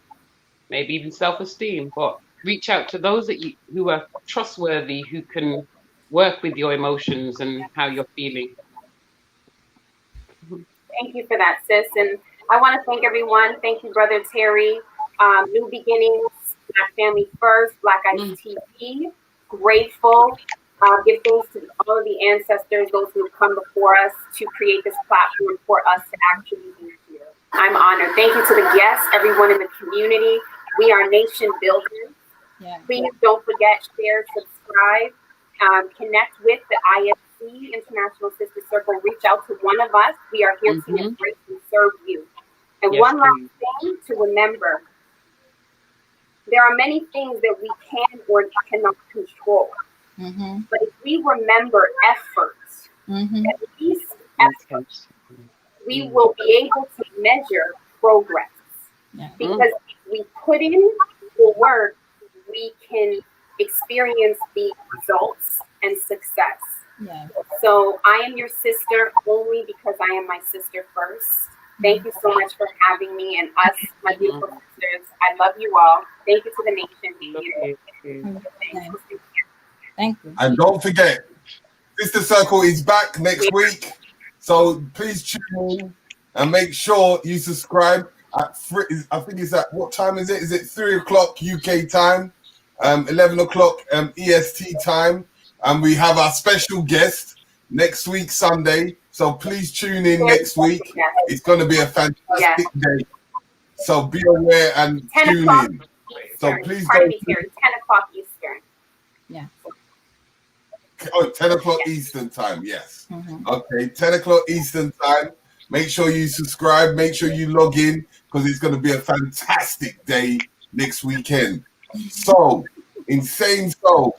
maybe even self-esteem, but reach out to those who are trustworthy, who can work with your emotions and how you're feeling. Thank you for that, sis. And I want to thank everyone. Thank you, Brother Terry. New Beginnings, Black Family First, Black Eyes TV. Grateful. Give thanks to all of the ancestors, those who have come before us to create this platform for us to actually be here. I'm honored. Thank you to the guests, everyone in the community. We are nation builders. Yeah. Please don't forget, share, subscribe, connect with the ISC, International Sister Circle. Reach out to one of us. We are here to embrace and serve you. And one last thing to remember, there are many things that we can or cannot control. But if we remember efforts, at least efforts, we will be able to measure progress. Because if we put in the work, we can experience the results and success. So I am your sister only because I am my sister first. Thank you so much for having me and us, my beautiful sisters. I love you all. Thank you to the nation. Thank you. And don't forget, Sister Circle is back next week. So please tune in and make sure you subscribe. I think it's at, what time is it? Is it 3 o'clock UK time? 11 o'clock EST time. And we have our special guest next week, Sunday. So please tune in next week. It's going to be a fantastic day. So be aware and tune in. So please go. 10 o'clock Eastern. Yeah. Oh, 10 o'clock Eastern time, yes. Okay, 10 o'clock Eastern time. Make sure you subscribe. Make sure you log in because it's going to be a fantastic day next weekend. So, in saying so,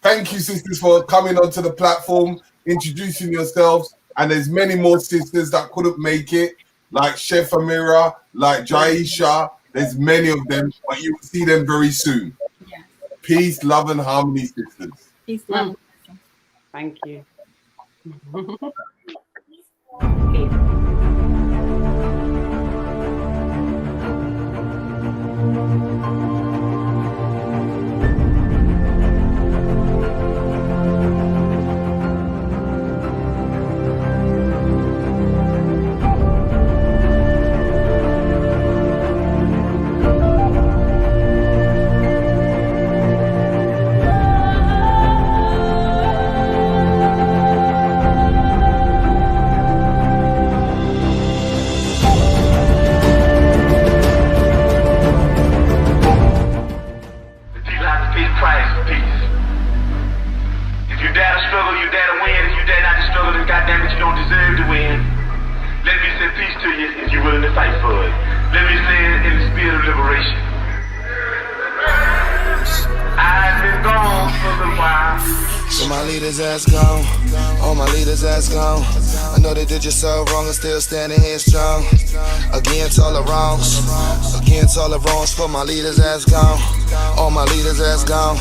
thank you, sisters, for coming onto the platform, introducing yourselves. And there's many more sisters that couldn't make it, like Chef Amira, like Jaisha. There's many of them, but you will see them very soon. Peace, love, and harmony, sisters. Peace, love. Thank you. leaders that's gone. All my leaders that's gone. I know they did you so wrong and still standing here strong. Against all the wrongs. Against all the wrongs for my leaders that's gone. All my leaders that's gone.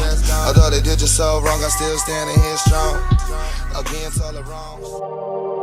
Although they did you so wrong, I still standing here strong. Against all the wrongs.